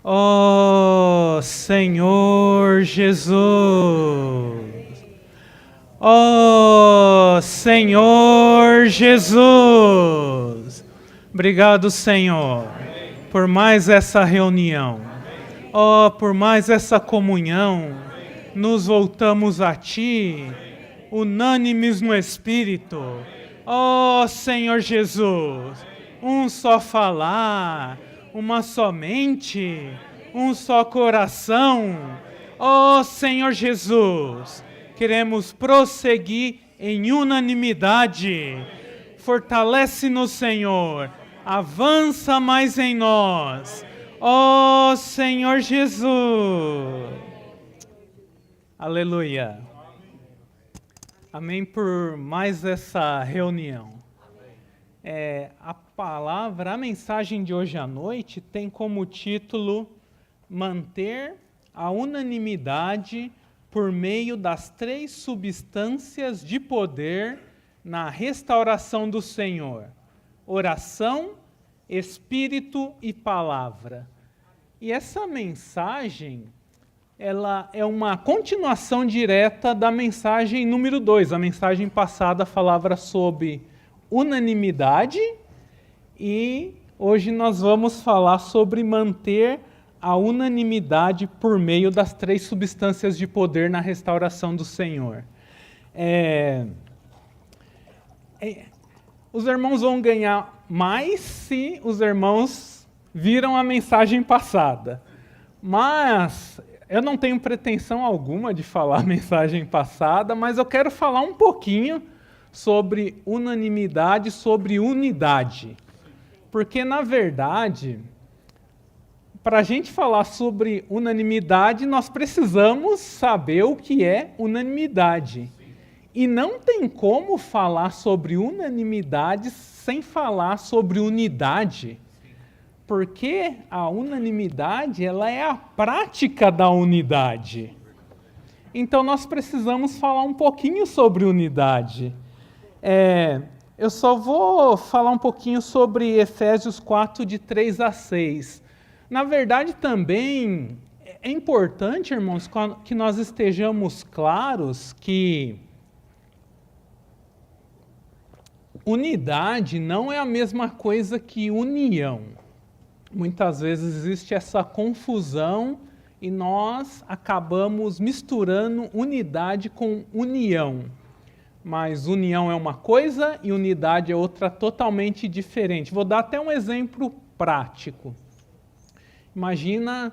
Ó Senhor Jesus, ó Senhor Jesus, obrigado, Senhor, por mais essa reunião, ó, por mais essa comunhão, nos voltamos a Ti, unânimes no Espírito, ó Senhor Jesus, um só falar, uma só mente, um só coração. Ó Senhor Jesus, queremos prosseguir em unanimidade. Fortalece-nos, Senhor, avança mais em nós. Ó Senhor Jesus. Aleluia. Amém por mais essa reunião. A mensagem de hoje à noite tem como título Manter a unanimidade por meio das 3 substâncias de poder na restauração do Senhor: oração, espírito e palavra. E essa mensagem, ela é uma continuação direta da mensagem número 2. A mensagem passada falava sobre unanimidade e hoje nós vamos falar sobre manter a unanimidade por meio das 3 substâncias de poder na restauração do Senhor. Os irmãos vão ganhar mais se os irmãos viram a mensagem passada. Mas eu não tenho pretensão alguma de falar a mensagem passada, mas eu quero falar um pouquinho sobre unanimidade, sobre unidade. Porque, na verdade, para a gente falar sobre unanimidade, nós precisamos saber o que é unanimidade. E não tem como falar sobre unanimidade sem falar sobre unidade. Porque a unanimidade, ela é a prática da unidade. Então, nós precisamos falar um pouquinho sobre unidade. Eu só vou falar um pouquinho sobre Efésios 4, de 3 a 6. Na verdade, também é importante, irmãos, que nós estejamos claros que unidade não é a mesma coisa que união. Muitas vezes existe essa confusão e nós acabamos misturando unidade com união. Mas união é uma coisa e unidade é outra totalmente diferente. Vou dar até um exemplo prático. Imagina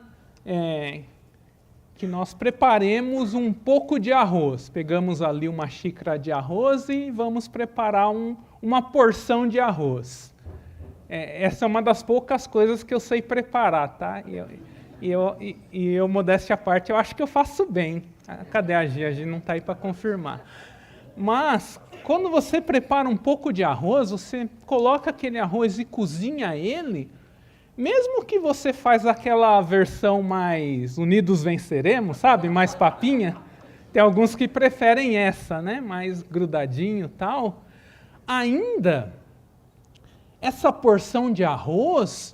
que nós preparemos um pouco de arroz. Pegamos ali uma xícara de arroz e vamos preparar uma porção de arroz. Essa é uma das poucas coisas que eu sei preparar, tá? E eu, modéstia à parte, eu acho que eu faço bem. Cadê a Gia? A Gia não está aí para confirmar. Mas, quando você prepara um pouco de arroz, você coloca aquele arroz e cozinha ele, mesmo que você faz aquela versão mais unidos venceremos, sabe? Mais papinha. Tem alguns que preferem essa, né? Mais grudadinho e tal. Ainda, essa porção de arroz,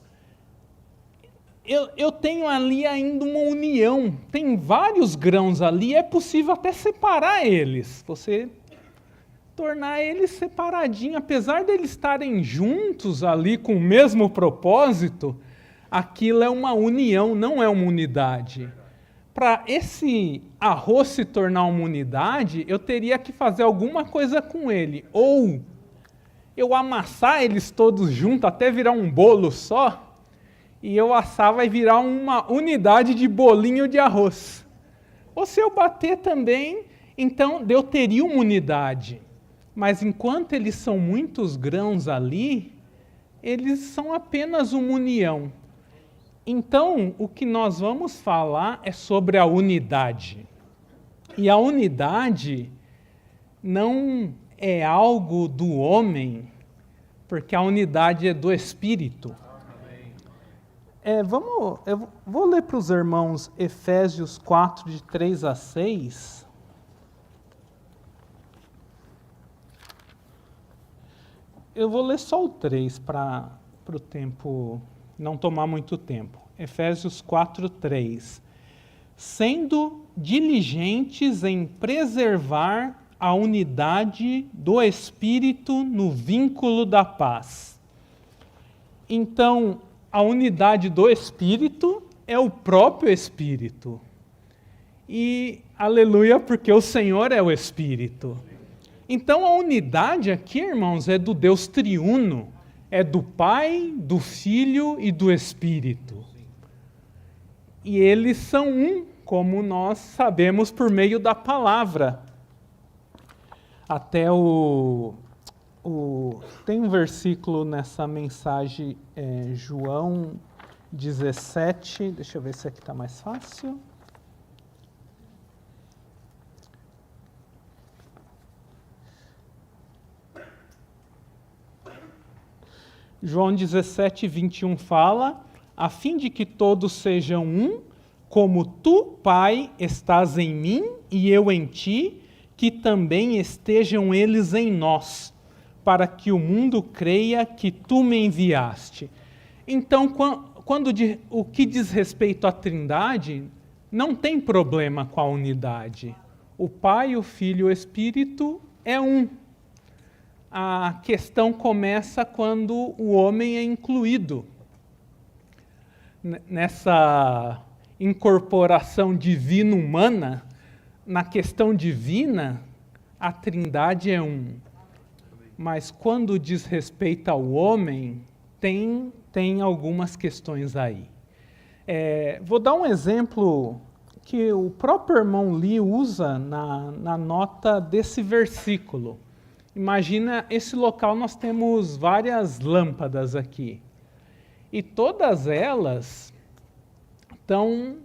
eu tenho ali ainda uma união. Tem vários grãos ali, é possível até separar eles. Você tornar eles separadinhos, apesar de eles estarem juntos ali com o mesmo propósito, aquilo é uma união, não é uma unidade. Para esse arroz se tornar uma unidade, eu teria que fazer alguma coisa com ele, ou eu amassar eles todos juntos até virar um bolo só, e eu assar vai virar uma unidade de bolinho de arroz. Ou se eu bater também, então eu teria uma unidade. Mas enquanto eles são muitos grãos ali, eles são apenas uma união. Então, o que nós vamos falar é sobre a unidade. E a unidade não é algo do homem, porque a unidade é do Espírito. Eu vou ler para os irmãos Efésios 4, de 3 a 6. Eu vou ler só o 3 para o tempo não tomar muito tempo. Efésios 4:3. Sendo diligentes em preservar a unidade do Espírito no vínculo da paz. Então, a unidade do Espírito é o próprio Espírito. E, aleluia, porque o Senhor é o Espírito. Então, a unidade aqui, irmãos, é do Deus triuno. É do Pai, do Filho e do Espírito. E eles são um, como nós sabemos por meio da palavra. Até tem um versículo nessa mensagem, João 17, deixa eu ver se aqui está mais fácil. João 17, 21 fala, a fim de que todos sejam um, como tu, Pai, estás em mim e eu em ti, que também estejam eles em nós, para que o mundo creia que tu me enviaste. Então, o que diz respeito à Trindade, não tem problema com a unidade. O Pai, o Filho e o Espírito é um. A questão começa quando o homem é incluído. Nessa incorporação divina-humana, na questão divina, a Trindade é um. Mas quando diz respeito ao homem, tem algumas questões aí. Vou dar um exemplo que o próprio irmão Lee usa na nota desse versículo. Imagina, esse local nós temos várias lâmpadas aqui. E todas elas estão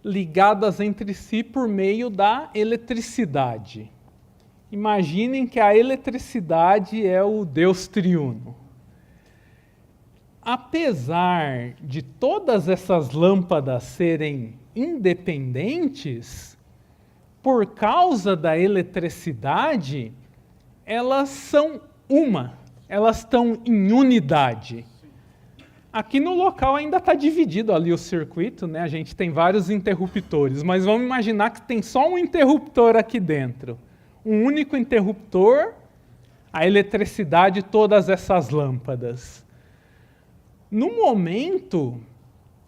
ligadas entre si por meio da eletricidade. Imaginem que a eletricidade é o Deus triuno. Apesar de todas essas lâmpadas serem independentes, por causa da eletricidade, elas são uma, elas estão em unidade. Aqui no local ainda está dividido ali o circuito, né? A gente tem vários interruptores, mas vamos imaginar que tem só um interruptor aqui dentro. Um único interruptor, a eletricidade, todas essas lâmpadas. No momento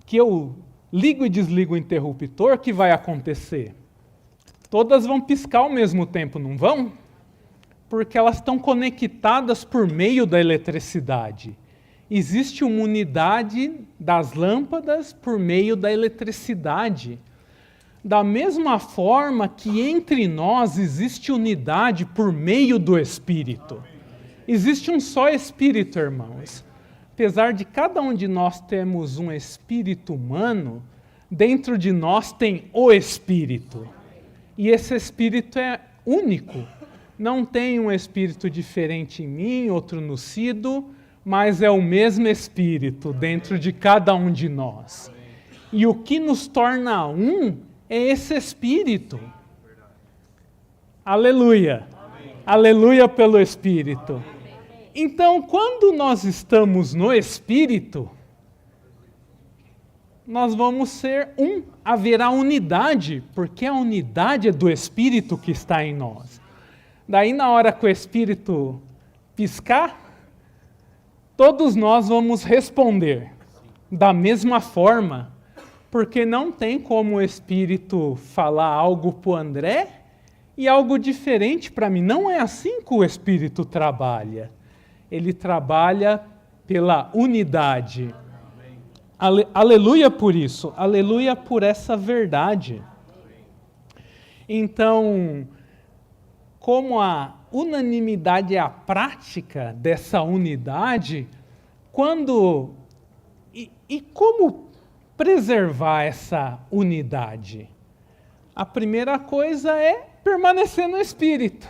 que eu ligo e desligo o interruptor, o que vai acontecer? Todas vão piscar ao mesmo tempo, não vão? Porque elas estão conectadas por meio da eletricidade. Existe uma unidade das lâmpadas por meio da eletricidade. Da mesma forma que entre nós existe unidade por meio do Espírito. Existe um só Espírito, irmãos. Apesar de cada um de nós termos um espírito humano, dentro de nós tem o Espírito. E esse Espírito é único. Não tem um espírito diferente em mim, outro no Cido, mas é o mesmo Espírito dentro de cada um de nós. E o que nos torna um é esse Espírito. Aleluia. Amém. Aleluia pelo Espírito. Então, quando nós estamos no Espírito, nós vamos ser um. Haverá unidade, porque a unidade é do Espírito que está em nós. Daí, na hora que o Espírito piscar, todos nós vamos responder da mesma forma, porque não tem como o Espírito falar algo para o André e algo diferente para mim. Não é assim que o Espírito trabalha. Ele trabalha pela unidade. Aleluia por isso. Aleluia por essa verdade. Então, como a unanimidade é a prática dessa unidade, quando e como preservar essa unidade? A primeira coisa é permanecer no Espírito.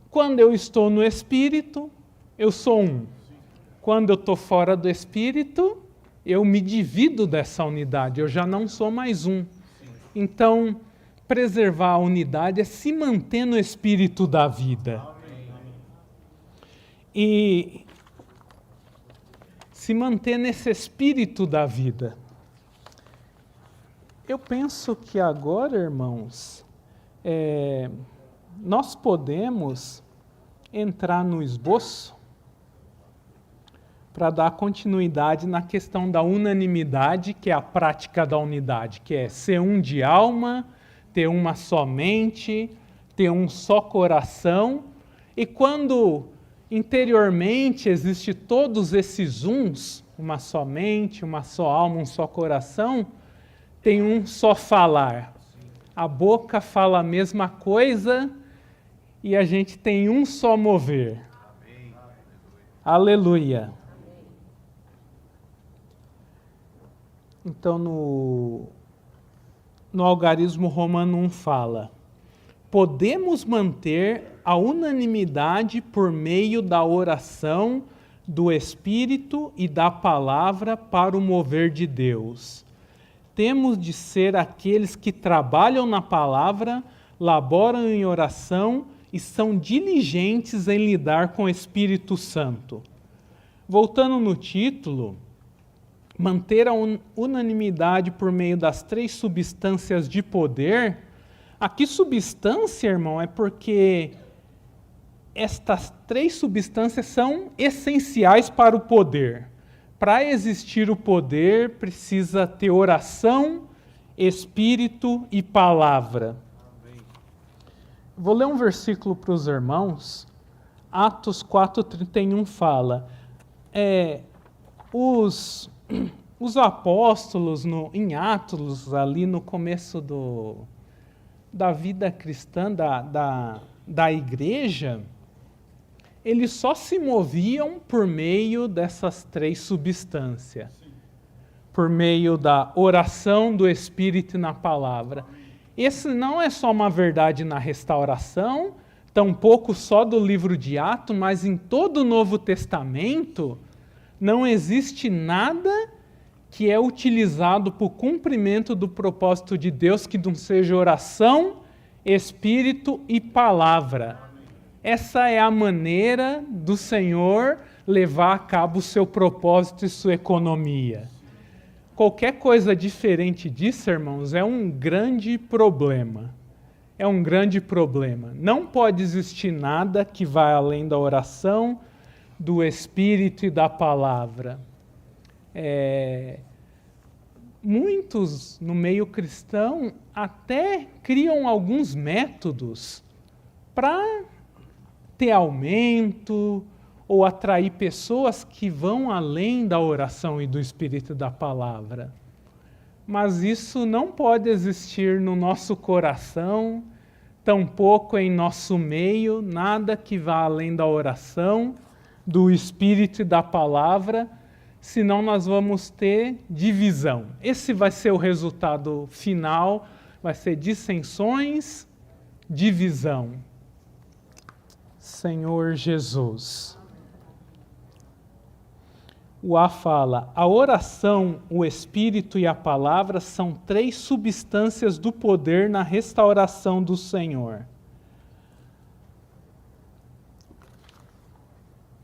Quando eu estou no Espírito, eu sou um. Quando eu estou fora do Espírito, eu me divido dessa unidade, eu já não sou mais um. Então, preservar a unidade é se manter no Espírito da vida. E se manter nesse Espírito da vida. Eu penso que agora, irmãos, nós podemos entrar no esboço para dar continuidade na questão da unanimidade, que é a prática da unidade, que é ser um de alma, ter uma só mente, ter um só coração. E quando interiormente existe todos esses uns, uma só mente, uma só alma, um só coração, tem um só falar. A boca fala a mesma coisa e a gente tem um só mover. Amém. Aleluia. Então, no Algarismo Romano 1 fala: podemos manter a unanimidade por meio da oração, do Espírito e da palavra para o mover de Deus. Temos de ser aqueles que trabalham na palavra, laboram em oração e são diligentes em lidar com o Espírito Santo. Voltando no título, manter a unanimidade por meio das 3 substâncias de poder. Aqui substância, irmão, é porque estas 3 substâncias são essenciais para o poder. Para existir o poder, precisa ter oração, espírito e palavra. Amém. Vou ler um versículo para os irmãos. Atos 4:31 fala: os apóstolos em Atos, ali no começo da vida cristã, da igreja, eles só se moviam por meio dessas 3 substâncias. Por meio da oração, do Espírito e na palavra. Esse não é só uma verdade na restauração, tampouco só do livro de Atos, mas em todo o Novo Testamento não existe nada que é utilizado para o cumprimento do propósito de Deus que não seja oração, Espírito e palavra. Essa é a maneira do Senhor levar a cabo o seu propósito e sua economia. Qualquer coisa diferente disso, irmãos, é um grande problema. É um grande problema. Não pode existir nada que vá além da oração, do Espírito e da palavra. Muitos no meio cristão até criam alguns métodos para ter aumento ou atrair pessoas que vão além da oração e do Espírito e da palavra. Mas isso não pode existir no nosso coração, tampouco em nosso meio, nada que vá além da oração, do Espírito e da palavra, senão nós vamos ter divisão. Esse vai ser o resultado final, vai ser dissensões, divisão. Senhor Jesus. O A fala: a oração, o Espírito e a palavra são 3 substâncias do poder na restauração do Senhor.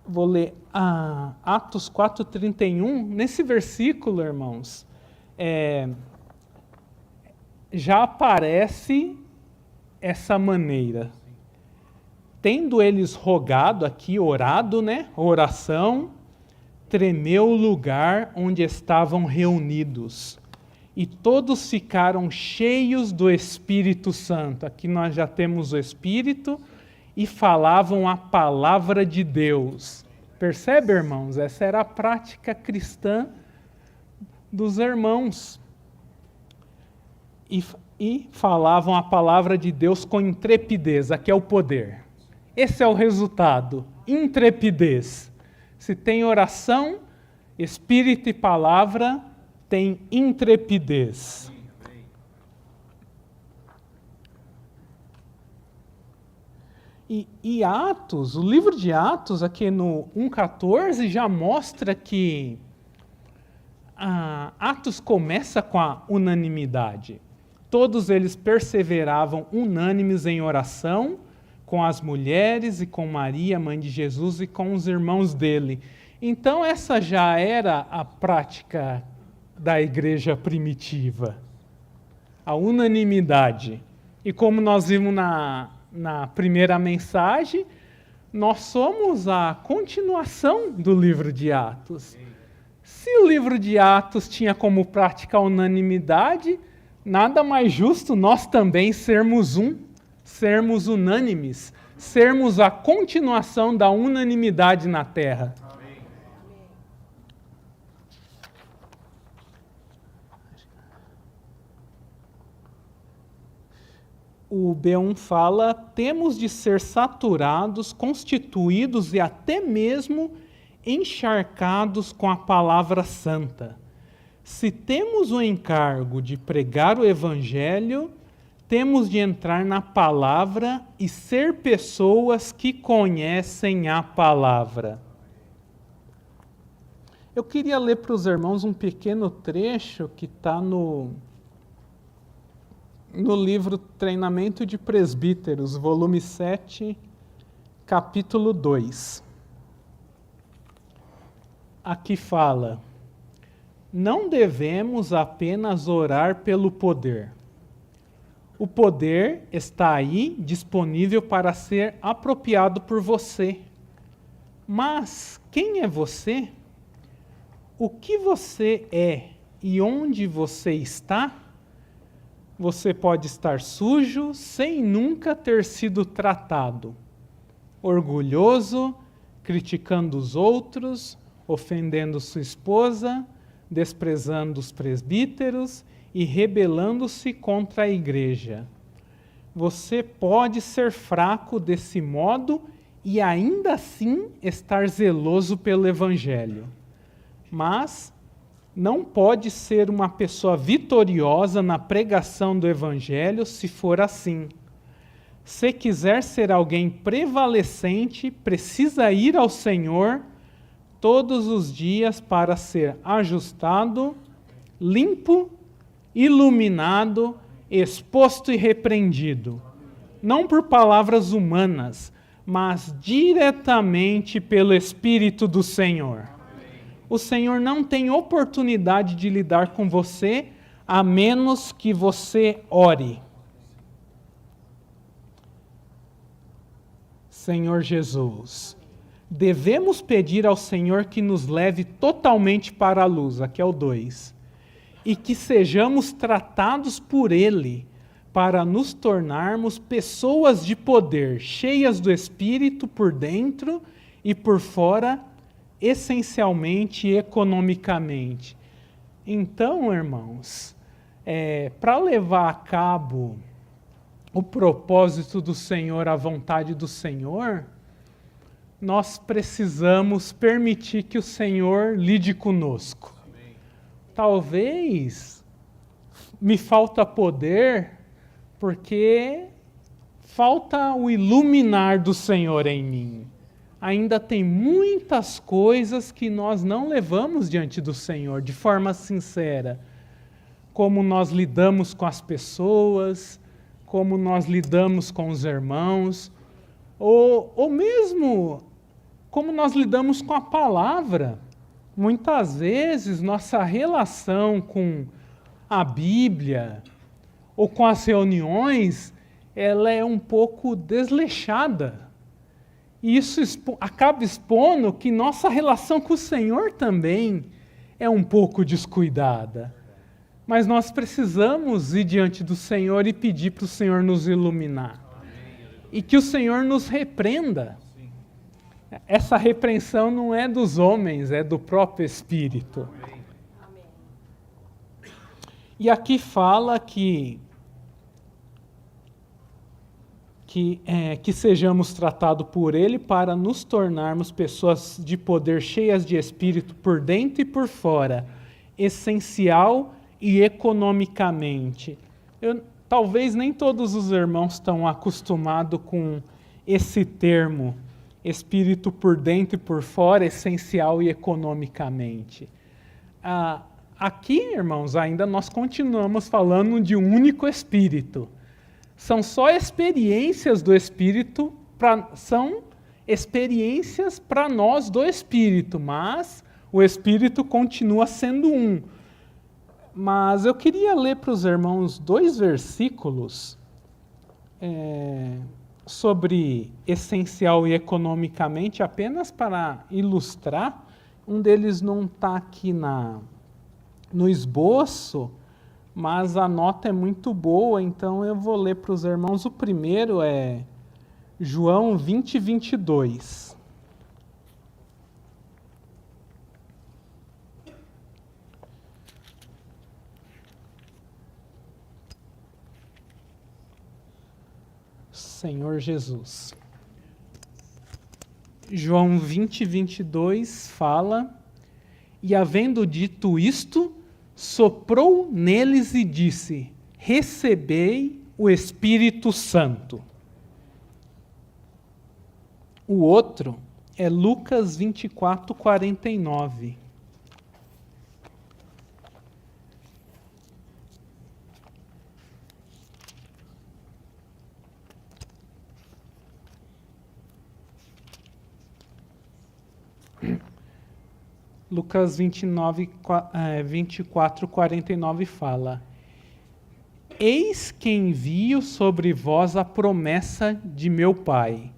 Vou ler Atos 4:31. Nesse versículo, irmãos, já aparece essa maneira. Tendo eles rogado aqui, orado, né? Oração, tremeu o lugar onde estavam reunidos. E todos ficaram cheios do Espírito Santo. Aqui nós já temos o Espírito. E falavam a palavra de Deus. Percebe, irmãos? Essa era a prática cristã dos irmãos. E falavam a palavra de Deus com intrepidez. Aqui é o poder. Esse é o resultado. Intrepidez. Se tem oração, Espírito e palavra, tem intrepidez. E Atos, o livro de Atos, aqui no 1,14, já mostra que Atos começa com a unanimidade. Todos eles perseveravam unânimes em oração, com as mulheres e com Maria, mãe de Jesus, e com os irmãos dele. Então essa já era a prática da igreja primitiva. a unanimidade. E como nós vimos na primeira mensagem, nós somos a continuação do livro de Atos. Se o livro de Atos tinha como prática a unanimidade, nada mais justo nós também sermos unânimes, sermos a continuação da unanimidade na Terra. O B1 fala, temos de ser saturados, constituídos e até mesmo encharcados com a palavra santa. Se temos o encargo de pregar o Evangelho, temos de entrar na palavra e ser pessoas que conhecem a palavra. Eu queria ler para os irmãos um pequeno trecho que está no livro Treinamento de Presbíteros, volume 7, capítulo 2. Aqui fala: não devemos apenas orar pelo poder. O poder está aí, disponível para ser apropriado por você. Mas quem é você? O que você é e onde você está? Você pode estar sujo sem nunca ter sido tratado, orgulhoso, criticando os outros, ofendendo sua esposa, desprezando os presbíteros e rebelando-se contra a igreja. Você pode ser fraco desse modo e ainda assim estar zeloso pelo Evangelho. Mas não pode ser uma pessoa vitoriosa na pregação do Evangelho se for assim. Se quiser ser alguém prevalecente, precisa ir ao Senhor todos os dias para ser ajustado, limpo, iluminado, exposto e repreendido. Não por palavras humanas, mas diretamente pelo Espírito do Senhor. O Senhor não tem oportunidade de lidar com você a menos que você ore. Senhor Jesus, devemos pedir ao Senhor que nos leve totalmente para a luz, aqui é o 2, e que sejamos tratados por Ele para nos tornarmos pessoas de poder, cheias do Espírito por dentro e por fora, essencialmente e economicamente. Então, irmãos, para levar a cabo o propósito do Senhor, a vontade do Senhor, nós precisamos permitir que o Senhor lide conosco. Amém. Talvez me falta poder porque falta o iluminar do Senhor em mim. Ainda tem muitas coisas que nós não levamos diante do Senhor de forma sincera. Como nós lidamos com as pessoas, como nós lidamos com os irmãos, ou mesmo como nós lidamos com a palavra. Muitas vezes nossa relação com a Bíblia ou com as reuniões, ela é um pouco desleixada. E isso acaba expondo que nossa relação com o Senhor também é um pouco descuidada. Mas nós precisamos ir diante do Senhor e pedir para o Senhor nos iluminar. E que o Senhor nos repreenda. Essa repreensão não é dos homens, é do próprio Espírito. E aqui fala que sejamos tratados por Ele para nos tornarmos pessoas de poder cheias de Espírito por dentro e por fora, essencial e economicamente. Talvez nem todos os irmãos estão acostumados com esse termo, Espírito por dentro e por fora, essencial e economicamente. Aqui, irmãos, ainda nós continuamos falando de um único Espírito. São só experiências do Espírito, são experiências para nós do Espírito, mas o Espírito continua sendo um. Mas eu queria ler para os irmãos 2 versículos sobre essencial e economicamente, apenas para ilustrar. Um deles não está aqui no esboço, mas a nota é muito boa, então eu vou ler para os irmãos. O primeiro é João 20, 22. Senhor Jesus. João 20, 22 fala: E havendo dito isto, soprou neles e disse: Recebei o Espírito Santo. O outro é Lucas 24, 49. Lucas 24, 49 fala: Eis que envio sobre vós a promessa de meu Pai.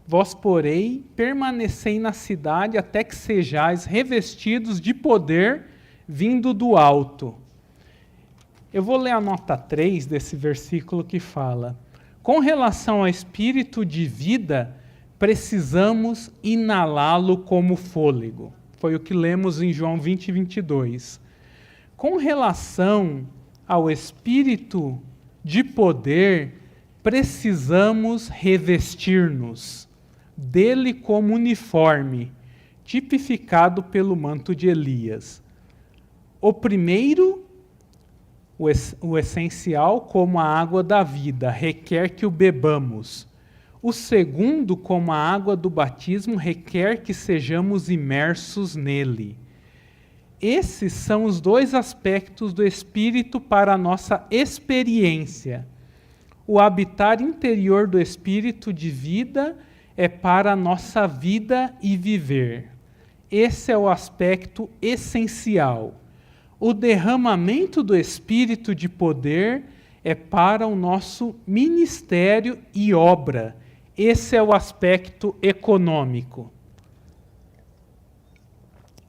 Vós, porém, permanecei na cidade até que sejais revestidos de poder vindo do alto. Eu vou ler a nota 3 desse versículo que fala: Com relação ao espírito de vida, precisamos inalá-lo como fôlego. Foi o que lemos em João 20, 22. Com relação ao espírito de poder, precisamos revestir-nos dele como uniforme, tipificado pelo manto de Elias. O primeiro, o essencial, como a água da vida, requer que o bebamos. O segundo, como a água do batismo, requer que sejamos imersos nele. Esses são os dois aspectos do Espírito para a nossa experiência. O habitar interior do Espírito de vida é para a nossa vida e viver. Esse é o aspecto essencial. O derramamento do Espírito de poder é para o nosso ministério e obra. Esse é o aspecto econômico.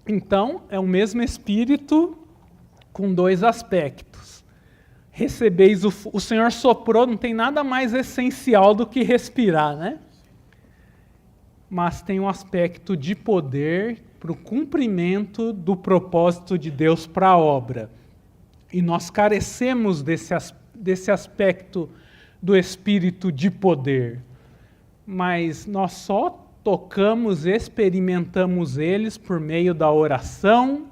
Então, é o mesmo Espírito com dois aspectos. Recebeis o Senhor soprou, não tem nada mais essencial do que respirar, né? Mas tem um aspecto de poder para o cumprimento do propósito de Deus para a obra. E nós carecemos desse aspecto do Espírito de poder. Mas nós só tocamos, experimentamos eles por meio da oração,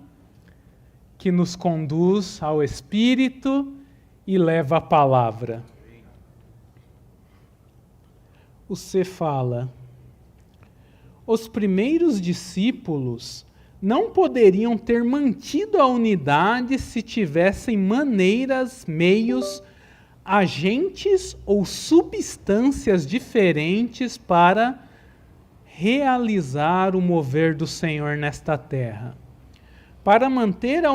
que nos conduz ao Espírito e leva a palavra. Você fala: os primeiros discípulos não poderiam ter mantido a unidade se tivessem maneiras, meios, agentes ou substâncias diferentes para realizar o mover do Senhor nesta terra. Para manter a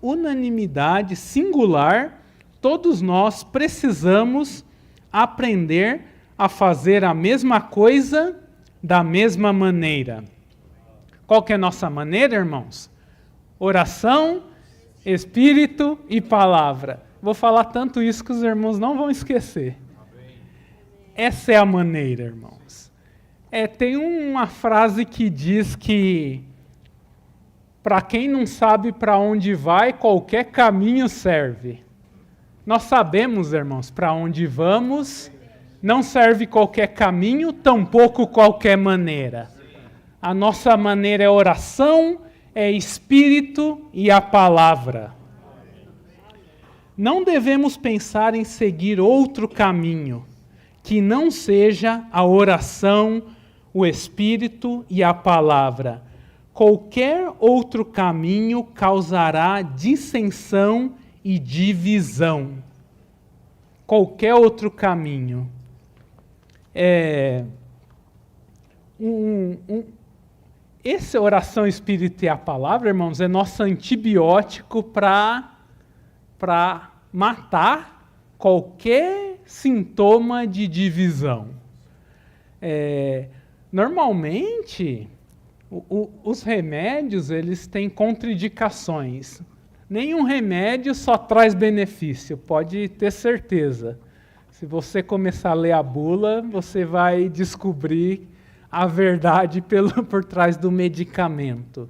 unanimidade singular, todos nós precisamos aprender a fazer a mesma coisa da mesma maneira. Qual que é a nossa maneira, irmãos? Oração, Espírito e palavra. Vou falar tanto isso que os irmãos não vão esquecer. Essa é a maneira, irmãos. Tem uma frase que diz que para quem não sabe para onde vai, qualquer caminho serve. Nós sabemos, irmãos, para onde vamos, não serve qualquer caminho, tampouco qualquer maneira. A nossa maneira é oração, é Espírito e a palavra. Não devemos pensar em seguir outro caminho, que não seja a oração, o Espírito e a palavra. Qualquer outro caminho causará dissensão e divisão. Qualquer outro caminho. Essa oração, Espírito e a palavra, irmãos, é nosso antibiótico para para matar qualquer sintoma de divisão. Normalmente, os remédios eles têm contraindicações. Nenhum remédio só traz benefício, pode ter certeza. Se você começar a ler a bula, você vai descobrir a verdade por trás do medicamento.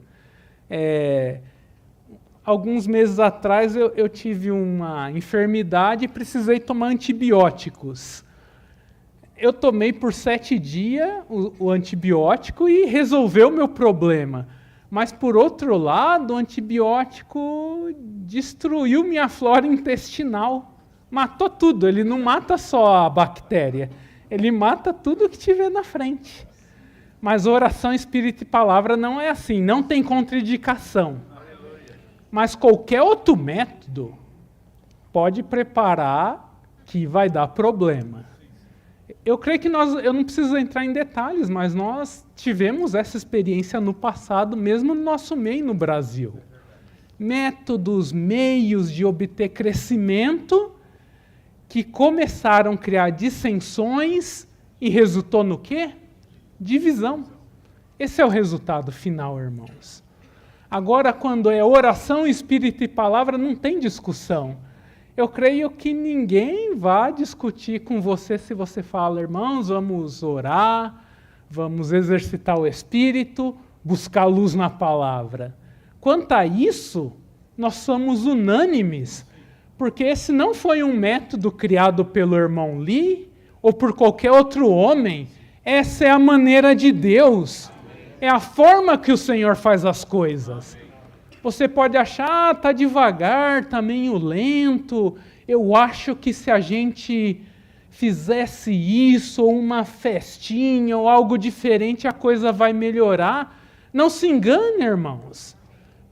Alguns meses atrás eu tive uma enfermidade e precisei tomar antibióticos. Eu tomei por 7 dias o antibiótico e resolveu o meu problema. Mas, por outro lado, o antibiótico destruiu minha flora intestinal. Matou tudo. Ele não mata só a bactéria. Ele mata tudo que tiver na frente. Mas oração, espírito e palavra não é assim. Não tem contraindicação. Mas qualquer outro método pode preparar que vai dar problema. Eu creio que eu não preciso entrar em detalhes, mas nós tivemos essa experiência no passado, mesmo no nosso meio no Brasil. Métodos, meios de obter crescimento que começaram a criar dissensões e resultou no quê? Divisão. Esse é o resultado final, irmãos. Agora, quando é oração, espírito e palavra, não tem discussão. Eu creio que ninguém vai discutir com você se você fala, irmãos, vamos orar, vamos exercitar o Espírito, buscar luz na palavra. Quanto a isso, nós somos unânimes, porque esse não foi um método criado pelo irmão Lee ou por qualquer outro homem. Essa é a maneira de Deus, é a forma que o Senhor faz as coisas. Você pode achar, está devagar, está meio lento. Eu acho que se a gente fizesse isso, ou uma festinha, ou algo diferente, a coisa vai melhorar. Não se engane, irmãos.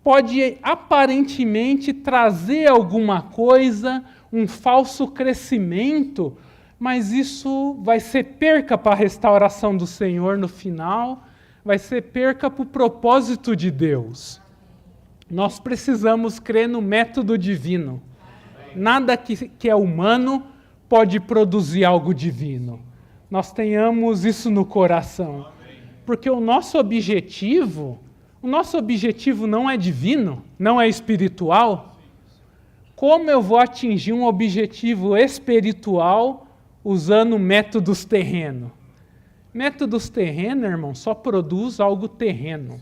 Pode aparentemente trazer alguma coisa, um falso crescimento, mas isso vai ser perca para a restauração do Senhor no final, vai ser perca para o propósito de Deus. Nós precisamos crer no método divino. Nada que é humano pode produzir algo divino. Nós tenhamos isso no coração. Porque o nosso objetivo não é divino, não é espiritual. Como eu vou atingir um objetivo espiritual usando métodos terrenos? Métodos terrenos, irmão, só produz algo terreno.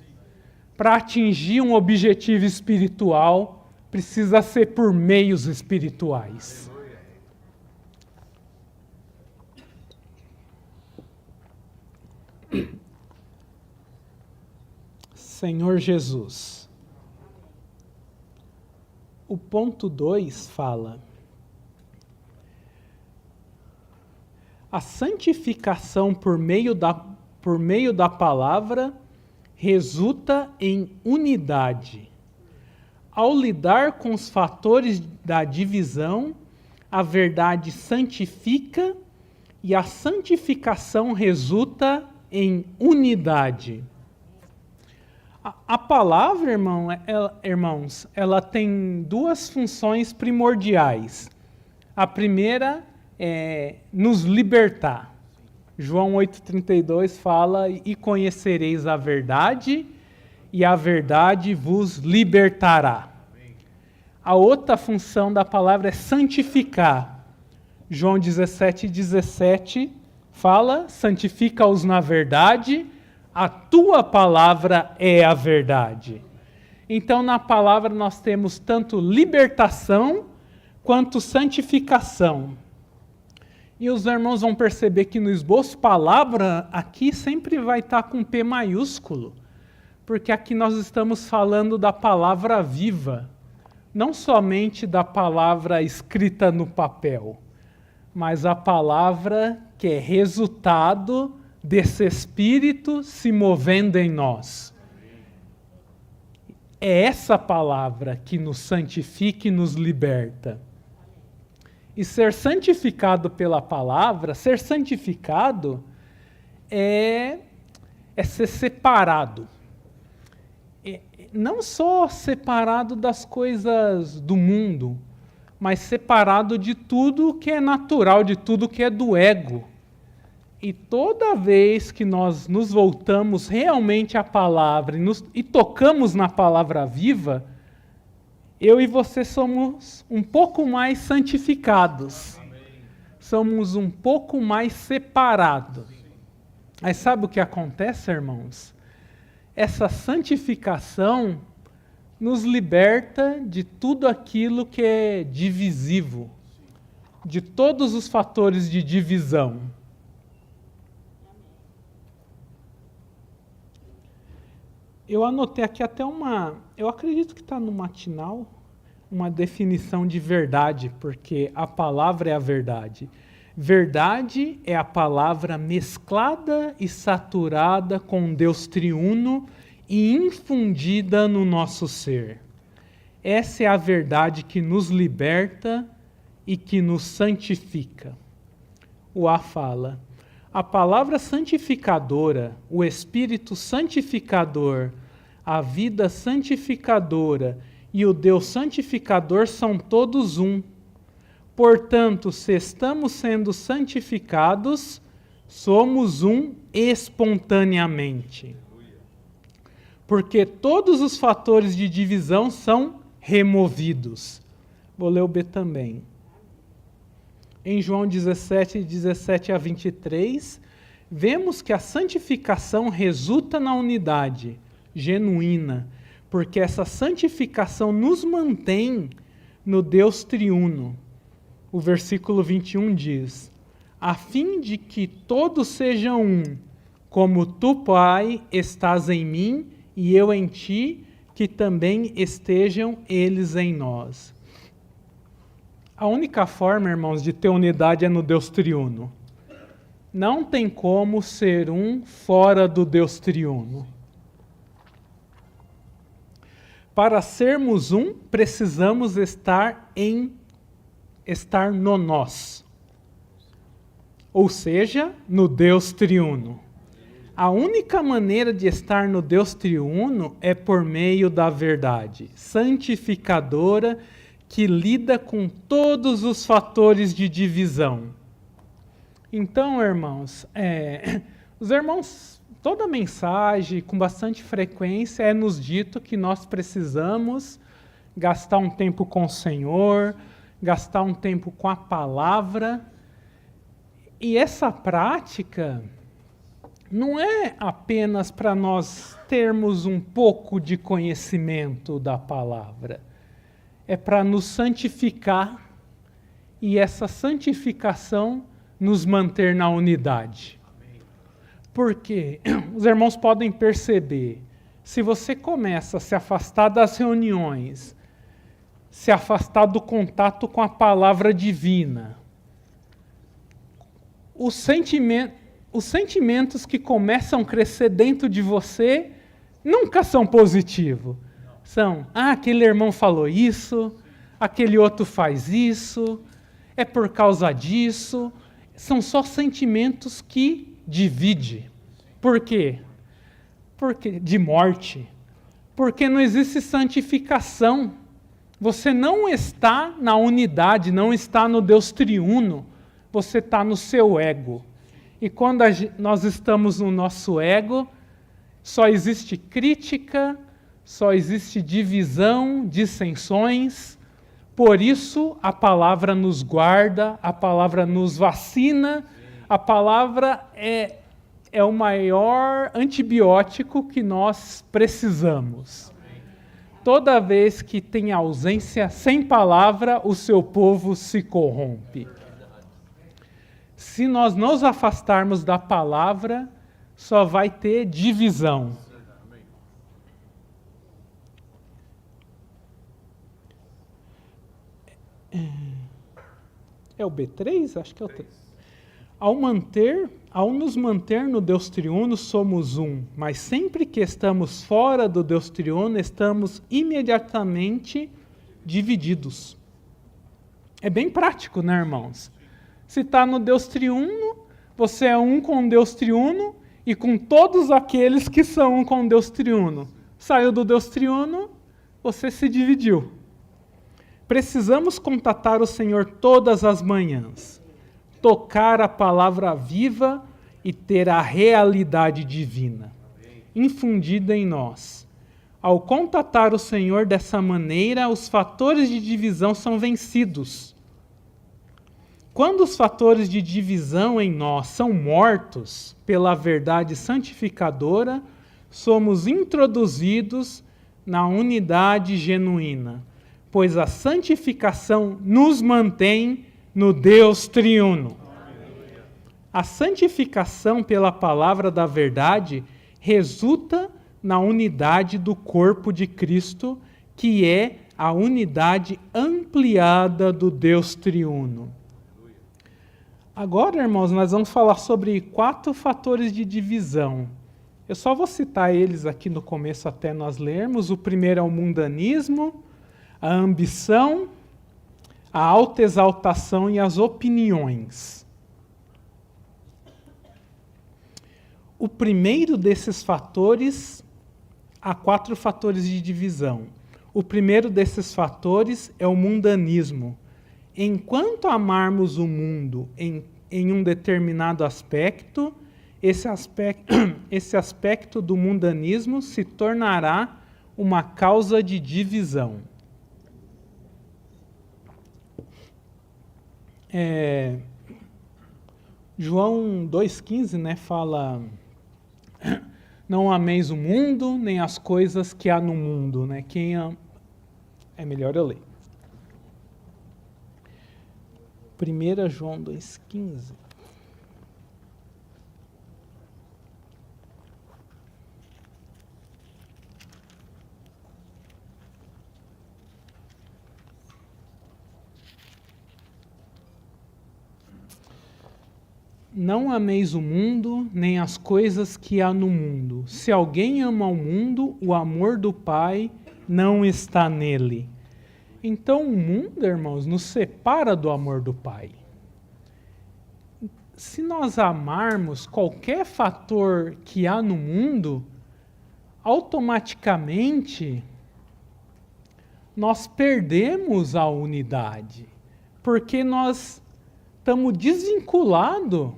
Para atingir um objetivo espiritual, precisa ser por meios espirituais. Senhor Jesus. O ponto 2 fala: a santificação por meio da palavra resulta em unidade. Ao lidar com os fatores da divisão, a verdade santifica e a santificação resulta em unidade. A palavra, irmãos, ela tem 2 funções primordiais. A primeira é nos libertar. João 8,32 fala: e conhecereis a verdade, e a verdade vos libertará. A outra função da palavra é santificar. João 17,17 fala: santifica-os na verdade, a tua palavra é a verdade. Então, na palavra nós temos tanto libertação quanto santificação. E os irmãos vão perceber que no esboço palavra aqui sempre vai estar com P maiúsculo, porque aqui nós estamos falando da palavra viva, não somente da palavra escrita no papel, mas a palavra que é resultado desse Espírito se movendo em nós. É essa palavra que nos santifica e nos liberta. E ser santificado pela palavra, ser santificado é ser separado. Não só separado das coisas do mundo, mas separado de tudo que é natural, de tudo que é do ego. E toda vez que nós nos voltamos realmente à palavra e tocamos na palavra viva, eu e você somos um pouco mais santificados. Amém. Somos um pouco mais separados. Mas sabe o que acontece, irmãos? Essa santificação nos liberta de tudo aquilo que é divisivo, de todos os fatores de divisão. Eu anotei aqui até eu acredito que está no matinal, uma definição de verdade, porque a palavra é a verdade. Verdade é a palavra mesclada e saturada com Deus triuno e infundida no nosso ser. Essa é a verdade que nos liberta e que nos santifica. O A fala: a palavra santificadora, o Espírito santificador, a vida santificadora e o Deus santificador são todos um. Portanto, se estamos sendo santificados, somos um espontaneamente. Porque todos os fatores de divisão são removidos. Vou ler o B também. Em João 17, 17 a 23, vemos que a santificação resulta na unidade genuína, porque essa santificação nos mantém no Deus triuno. O versículo 21 diz: a fim de que todos sejam um, como tu, Pai, estás em mim e eu em ti, que também estejam eles em nós. A única forma, irmãos, de ter unidade é no Deus triuno. Não tem como ser um fora do Deus triuno. Para sermos um, precisamos estar no nós. Ou seja, no Deus triuno. A única maneira de estar no Deus triuno é por meio da verdade santificadora, que lida com todos os fatores de divisão. Então, irmãos, os irmãos, toda mensagem, com bastante frequência, é nos dito que nós precisamos gastar um tempo com o Senhor, gastar um tempo com a palavra. E essa prática não é apenas para nós termos um pouco de conhecimento da palavra. É para nos santificar e essa santificação nos manter na unidade. Porque os irmãos podem perceber, se você começa a se afastar das reuniões, se afastar do contato com a palavra divina, os sentimentos que começam a crescer dentro de você nunca são positivos. São, aquele irmão falou isso, aquele outro faz isso, é por causa disso. São só sentimentos que dividem. Por quê? Porque de morte. Porque não existe santificação. Você não está na unidade, não está no Deus triuno. Você está no seu ego. E quando nós estamos no nosso ego, só existe crítica, só existe divisão, dissensões. Por isso, a palavra nos guarda, a palavra nos vacina, a palavra é o maior antibiótico que nós precisamos. Toda vez que tem ausência, sem palavra, o seu povo se corrompe. Se nós nos afastarmos da palavra, só vai ter divisão. É o B3? Acho que é o 3. Ao nos manter no Deus triuno, somos um, mas sempre que estamos fora do Deus triuno, estamos imediatamente divididos. É bem prático, né, irmãos? Se está no Deus triuno, você é um com Deus triuno e com todos aqueles que são um com Deus triuno. Saiu do Deus triuno, você se dividiu. Precisamos contatar o Senhor todas as manhãs, tocar a palavra viva e ter a realidade divina infundida em nós. Ao contatar o Senhor dessa maneira, os fatores de divisão são vencidos. Quando os fatores de divisão em nós são mortos pela verdade santificadora, somos introduzidos na unidade genuína, pois a santificação nos mantém no Deus triuno. A santificação pela palavra da verdade resulta na unidade do corpo de Cristo, que é a unidade ampliada do Deus triuno. Agora, irmãos, nós vamos falar sobre 4 fatores de divisão. Eu só vou citar eles aqui no começo até nós lermos. O primeiro é o mundanismo, a ambição, a autoexaltação e as opiniões. O primeiro desses fatores, há 4 fatores de divisão. O primeiro desses fatores é o mundanismo. Enquanto amarmos o mundo em um determinado aspecto, esse aspecto do mundanismo se tornará uma causa de divisão. João 2,15, né, fala: não ameis o mundo, nem as coisas que há no mundo. Né? É melhor eu ler. 1 João 2,15. Não ameis o mundo, nem as coisas que há no mundo. Se alguém ama o mundo, o amor do Pai não está nele. Então o mundo, irmãos, nos separa do amor do Pai. Se nós amarmos qualquer fator que há no mundo, automaticamente nós perdemos a unidade, porque nós estamos desvinculados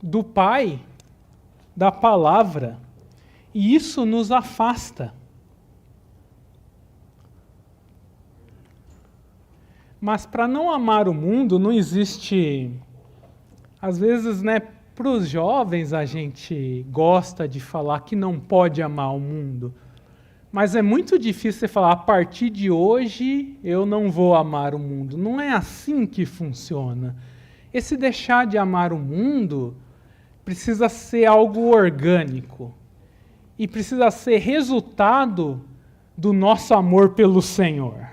do Pai, da palavra, e isso nos afasta. Mas para não amar o mundo, não existe... Às vezes, né, para os jovens a gente gosta de falar que não pode amar o mundo. Mas é muito difícil você falar, a partir de hoje eu não vou amar o mundo. Não é assim que funciona. Esse deixar de amar o mundo precisa ser algo orgânico. E precisa ser resultado do nosso amor pelo Senhor.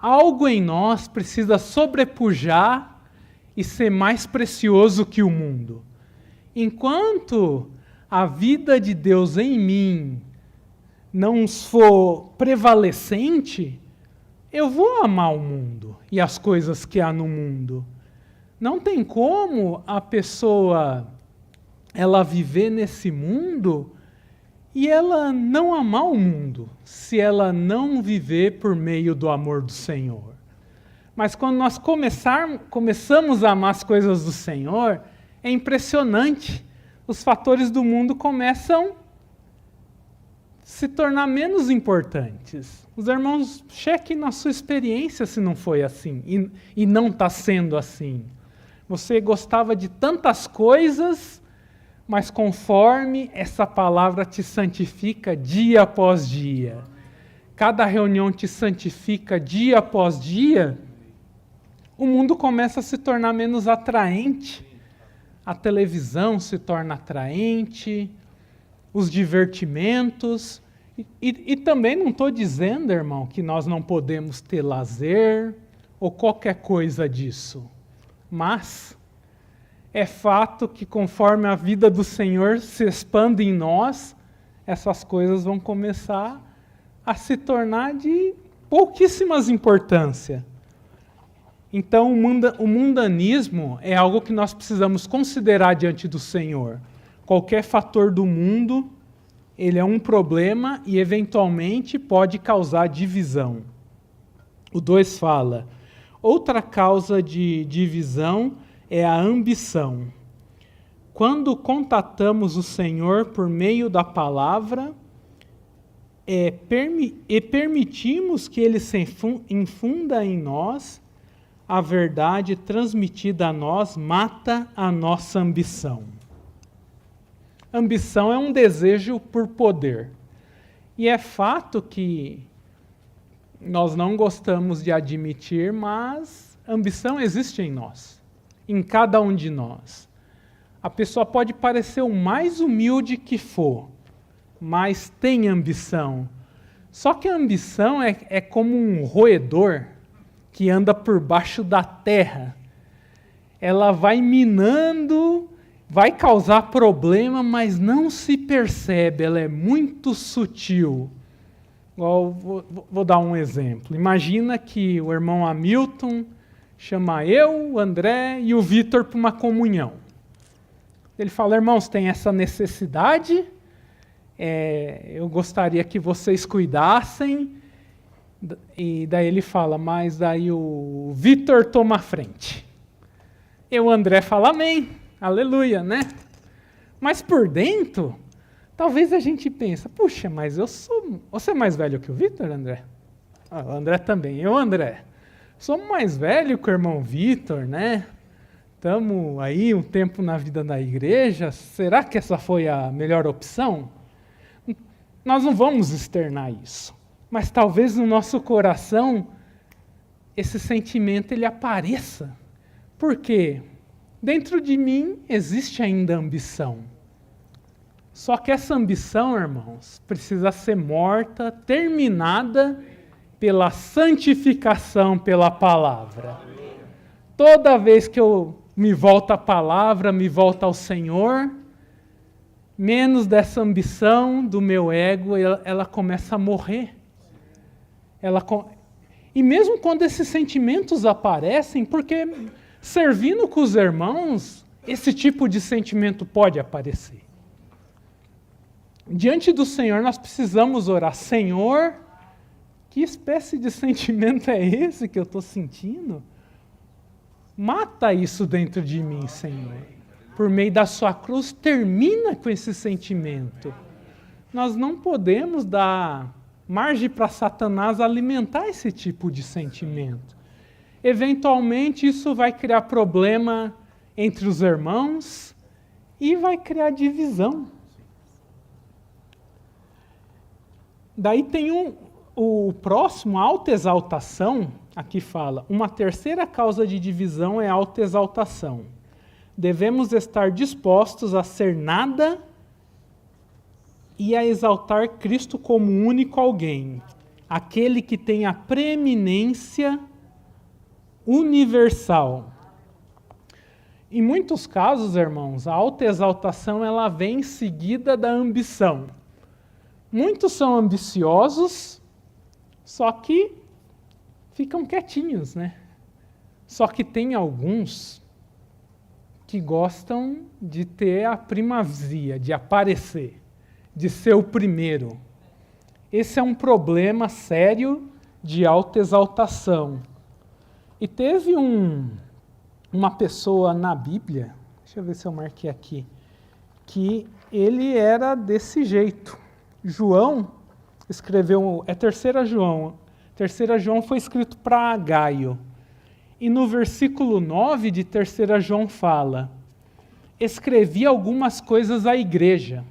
Algo em nós precisa sobrepujar e ser mais precioso que o mundo. Enquanto a vida de Deus em mim não for prevalecente, eu vou amar o mundo e as coisas que há no mundo. Não tem como a pessoa ela viver nesse mundo e ela não amar o mundo, se ela não viver por meio do amor do Senhor. Mas quando nós começamos a amar as coisas do Senhor, é impressionante. Os fatores do mundo começam a se tornar menos importantes. Os irmãos, chequem na sua experiência se não foi assim, e não está sendo assim. Você gostava de tantas coisas, mas conforme essa palavra te santifica dia após dia, cada reunião te santifica dia após dia, o mundo começa a se tornar menos atraente. A televisão se torna atraente, os divertimentos. E também não estou dizendo, irmão, que nós não podemos ter lazer ou qualquer coisa disso. Mas é fato que conforme a vida do Senhor se expande em nós, essas coisas vão começar a se tornar de pouquíssimas importância. Então o mundanismo é algo que nós precisamos considerar diante do Senhor. Qualquer fator do mundo, ele é um problema e eventualmente pode causar divisão. O 2 fala: outra causa de divisão é a ambição. Quando contatamos o Senhor por meio da palavra e permitimos que Ele se infunda em nós, a verdade transmitida a nós mata a nossa ambição. Ambição é um desejo por poder. E é fato que nós não gostamos de admitir, mas ambição existe em nós, em cada um de nós. A pessoa pode parecer o mais humilde que for, mas tem ambição. Só que a ambição é como um roedor que anda por baixo da terra. Ela vai minando, vai causar problema, mas não se percebe, ela é muito sutil. Vou dar um exemplo. Imagina que o irmão Hamilton chama eu, o André e o Vitor para uma comunhão. Ele fala: irmãos, tem essa necessidade, eu gostaria que vocês cuidassem. E daí ele fala: mas daí o Vitor toma a frente. E o André fala: amém, aleluia, né? Mas por dentro, talvez a gente pense: puxa, mas você é mais velho que o Vitor, André? Ah, o André também. Eu, André, sou mais velho que o irmão Vitor, né? Estamos aí um tempo na vida da igreja. Será que essa foi a melhor opção? Nós não vamos externar isso. Mas talvez no nosso coração esse sentimento ele apareça. Por quê? Dentro de mim existe ainda ambição. Só que essa ambição, irmãos, precisa ser morta, terminada pela santificação pela palavra. Toda vez que eu me volto à palavra, me volto ao Senhor, menos dessa ambição do meu ego, ela começa a morrer. E mesmo quando esses sentimentos aparecem, porque servindo com os irmãos, esse tipo de sentimento pode aparecer. Diante do Senhor, nós precisamos orar: Senhor, que espécie de sentimento é esse que eu estou sentindo? Mata isso dentro de mim, Senhor. Por meio da sua cruz, termina com esse sentimento. Nós não podemos dar margem para Satanás alimentar esse tipo de sentimento. Eventualmente, isso vai criar problema entre os irmãos e vai criar divisão. Daí tem o próximo, a autoexaltação. Aqui fala: uma terceira causa de divisão é a autoexaltação. Devemos estar dispostos a ser nada e a exaltar Cristo como único alguém, aquele que tem a preeminência universal. Em muitos casos, irmãos, a autoexaltação ela vem seguida da ambição. Muitos são ambiciosos, só que ficam quietinhos, né? Só que tem alguns que gostam de ter a primazia, de aparecer, de ser o primeiro. Esse é um problema sério de autoexaltação. E teve uma pessoa na Bíblia, deixa eu ver se eu marquei aqui, que ele era desse jeito. João escreveu, 3 João. 3 João foi escrito para Gaio. E no versículo 9 de 3 João fala: escrevi algumas coisas à igreja,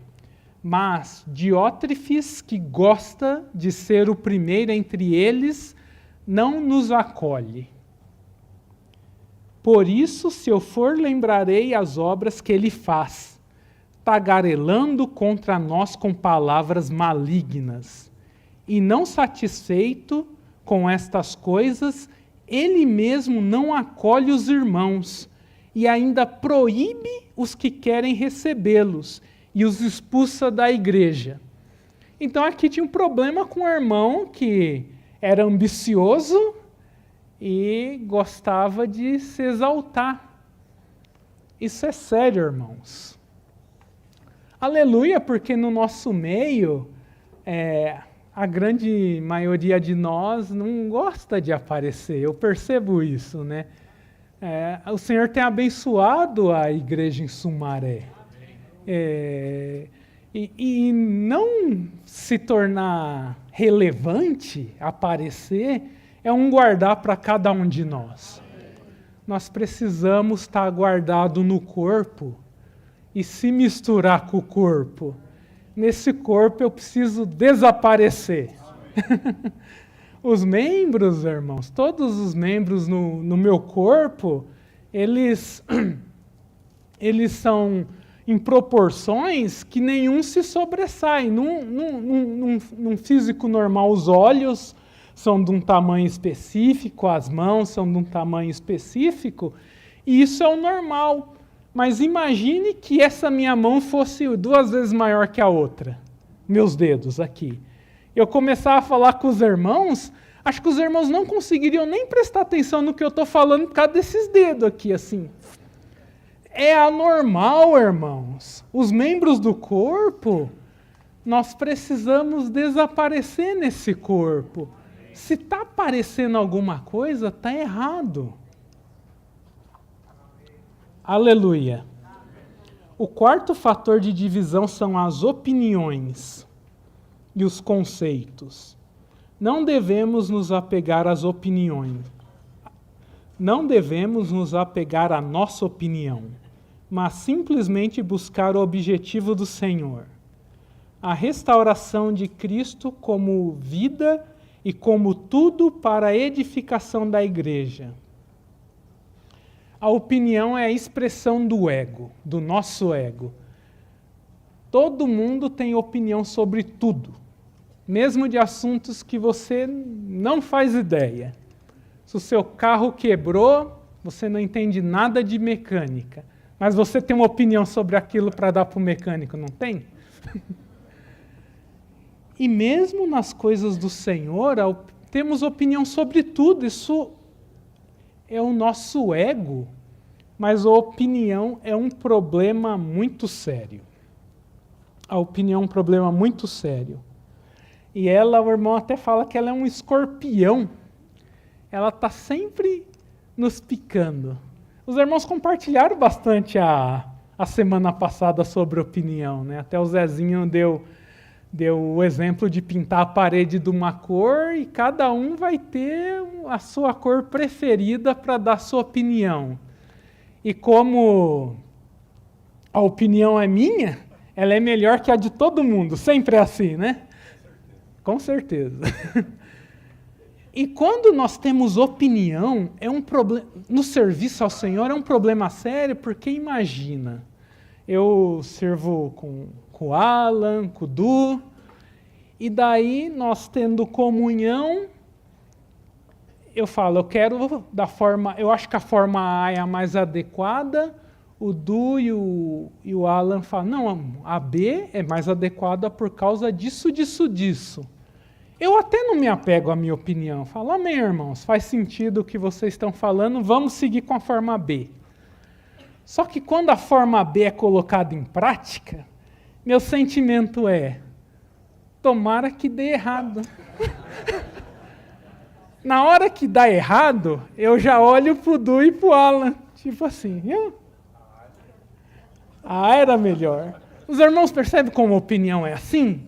mas Diótrefes, que gosta de ser o primeiro entre eles, não nos acolhe. Por isso, se eu for, lembrarei as obras que ele faz, tagarelando contra nós com palavras malignas. E não satisfeito com estas coisas, ele mesmo não acolhe os irmãos e ainda proíbe os que querem recebê-los e os expulsa da igreja. Então aqui tinha um problema com o irmão que era ambicioso e gostava de se exaltar. Isso é sério, irmãos. Aleluia, porque no nosso meio, a grande maioria de nós não gosta de aparecer, eu percebo isso, né? O Senhor tem abençoado a igreja em Sumaré. E não se tornar relevante, aparecer, é um guardar para cada um de nós. Nós precisamos estar guardado no corpo e se misturar com o corpo. Nesse corpo eu preciso desaparecer. Os membros, irmãos, todos os membros no meu corpo, eles são em proporções que nenhum se sobressai. Num físico normal, os olhos são de um tamanho específico, as mãos são de um tamanho específico, e isso é o normal. Mas imagine que essa minha mão fosse 2 vezes maior que a outra, meus dedos aqui. Eu começar a falar com os irmãos, acho que os irmãos não conseguiriam nem prestar atenção no que eu estou falando por causa desses dedos aqui, assim. É anormal, irmãos. Os membros do corpo, nós precisamos desaparecer nesse corpo. Se está aparecendo alguma coisa, está errado. Aleluia. O quarto fator de divisão são as opiniões e os conceitos. Não devemos nos apegar às opiniões. Não devemos nos apegar à nossa opinião, mas simplesmente buscar o objetivo do Senhor. A restauração de Cristo como vida e como tudo para a edificação da igreja. A opinião é a expressão do ego, do nosso ego. Todo mundo tem opinião sobre tudo, mesmo de assuntos que você não faz ideia. Se o seu carro quebrou, você não entende nada de mecânica, mas você tem uma opinião sobre aquilo para dar para o mecânico, não tem? E mesmo nas coisas do Senhor, temos opinião sobre tudo. Isso é o nosso ego, mas a opinião é um problema muito sério. A opinião é um problema muito sério. E ela, o irmão até fala que ela é um escorpião. Ela está sempre nos picando. Os irmãos compartilharam bastante a semana passada sobre opinião, né? Até o Zezinho deu o exemplo de pintar a parede de uma cor e cada um vai ter a sua cor preferida para dar sua opinião. E como a opinião é minha, ela é melhor que a de todo mundo. Sempre é assim, né? Com certeza. E quando nós temos opinião, é um problema. No serviço ao Senhor é um problema sério, porque imagina, eu sirvo com o Alan, com o Du, e daí nós tendo comunhão, eu falo, eu quero da forma, eu acho que a forma A é a mais adequada, o Du e o Alan falam, não, a B é mais adequada por causa disso, disso, disso. Eu até não me apego à minha opinião, falo, amém, irmãos, faz sentido o que vocês estão falando, vamos seguir com a forma B. Só que quando a forma B é colocada em prática, meu sentimento é, tomara que dê errado. Na hora que dá errado, eu já olho pro Du e pro Alan, tipo assim, era melhor. Os irmãos percebem como a opinião é assim?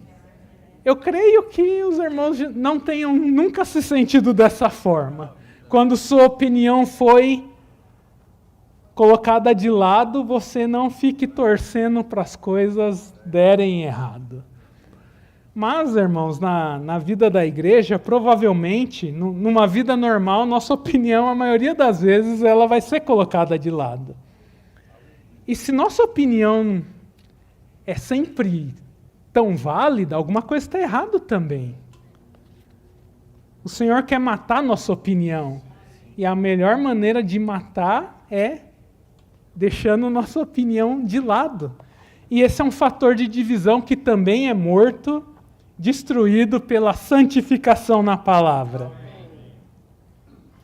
Eu creio que os irmãos não tenham nunca se sentido dessa forma. Quando sua opinião foi colocada de lado, você não fique torcendo para as coisas derem errado. Mas, irmãos, na vida da igreja, provavelmente, numa vida normal, nossa opinião, a maioria das vezes, ela vai ser colocada de lado. E se nossa opinião é sempre tão válida, alguma coisa está errado também. O Senhor quer matar nossa opinião. E a melhor maneira de matar é deixando nossa opinião de lado. E esse é um fator de divisão que também é morto, destruído pela santificação na palavra.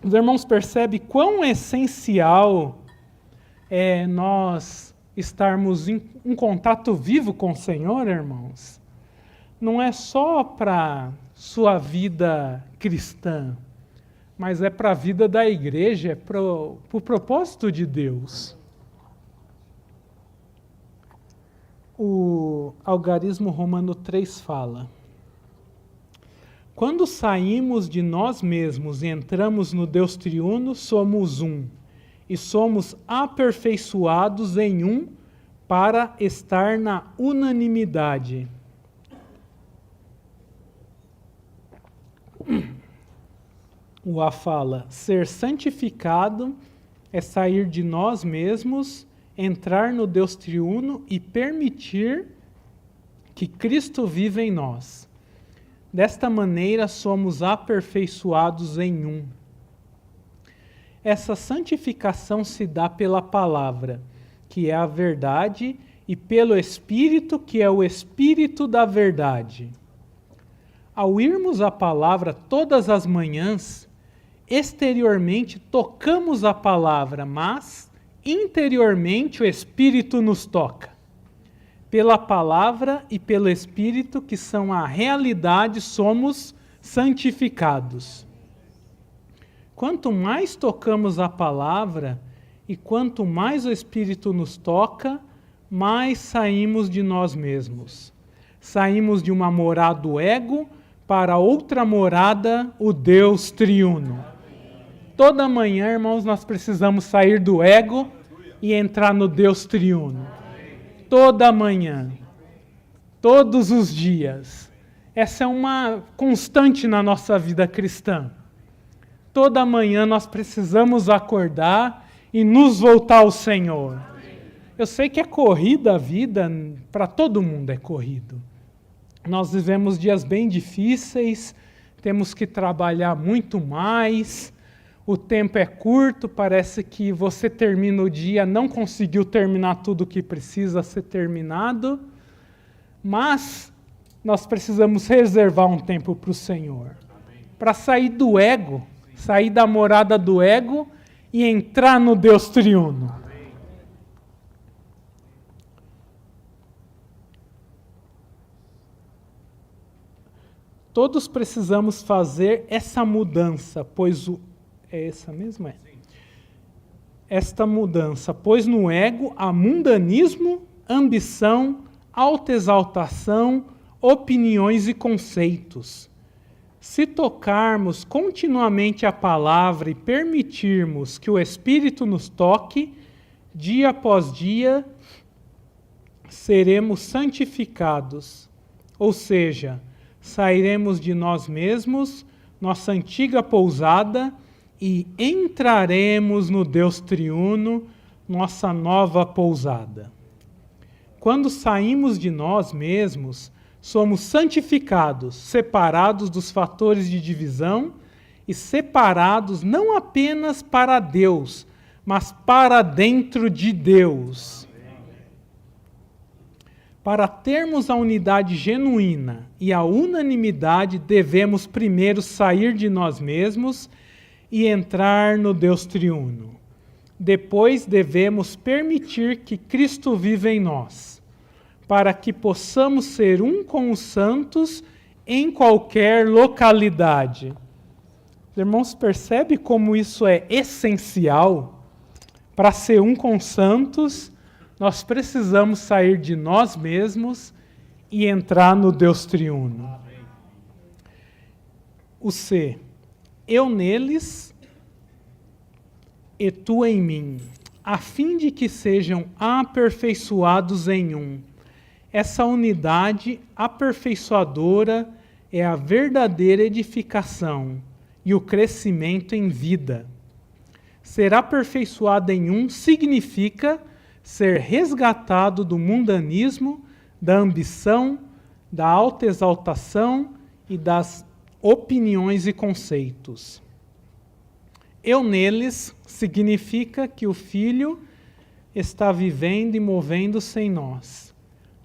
Os irmãos percebem quão essencial é nós estarmos em contato vivo com o Senhor, irmãos? Não é só para sua vida cristã, mas é para a vida da igreja, é para o propósito de Deus. O Algarismo Romano 3 fala: quando saímos de nós mesmos e entramos no Deus triuno, somos um, e somos aperfeiçoados em um para estar na unanimidade. O A fala: ser santificado é sair de nós mesmos, entrar no Deus triuno e permitir que Cristo viva em nós. Desta maneira somos aperfeiçoados em um. Essa santificação se dá pela palavra, que é a verdade, e pelo Espírito, que é o Espírito da verdade. Ao irmos a palavra todas as manhãs, exteriormente tocamos a palavra, mas interiormente o Espírito nos toca. Pela palavra e pelo Espírito, que são a realidade, somos santificados. Quanto mais tocamos a palavra e quanto mais o Espírito nos toca, mais saímos de nós mesmos. Saímos de uma morada do ego para outra morada, o Deus triuno. Toda manhã, irmãos, nós precisamos sair do ego e entrar no Deus triuno. Toda manhã, todos os dias. Essa é uma constante na nossa vida cristã. Toda manhã nós precisamos acordar e nos voltar ao Senhor. Eu sei que é corrida a vida, para todo mundo é corrido. Nós vivemos dias bem difíceis, temos que trabalhar muito mais, o tempo é curto, parece que você termina o dia, não conseguiu terminar tudo o que precisa ser terminado, mas nós precisamos reservar um tempo para o Senhor, para sair do ego, sair da morada do ego e entrar no Deus triuno. Todos precisamos fazer essa mudança, pois é essa mesma? Esta mudança, pois no ego há mundanismo, ambição, autoexaltação, opiniões e conceitos. Se tocarmos continuamente a palavra e permitirmos que o Espírito nos toque, dia após dia, seremos santificados, ou seja, sairemos de nós mesmos, nossa antiga pousada, e entraremos no Deus triuno, nossa nova pousada. Quando saímos de nós mesmos, somos santificados, separados dos fatores de divisão e separados não apenas para Deus, mas para dentro de Deus. Para termos a unidade genuína e a unanimidade, devemos primeiro sair de nós mesmos e entrar no Deus triuno. Depois devemos permitir que Cristo viva em nós, para que possamos ser um com os santos em qualquer localidade. Os irmãos, percebem como isso é essencial? Para ser um com os santos, nós precisamos sair de nós mesmos e entrar no Deus triuno. O C. Eu neles e tu em mim, a fim de que sejam aperfeiçoados em um. Essa unidade aperfeiçoadora é a verdadeira edificação e o crescimento em vida. Ser aperfeiçoado em um significa ser resgatado do mundanismo, da ambição, da autoexaltação e das opiniões e conceitos. Eu neles significa que o Filho está vivendo e movendo-se em nós.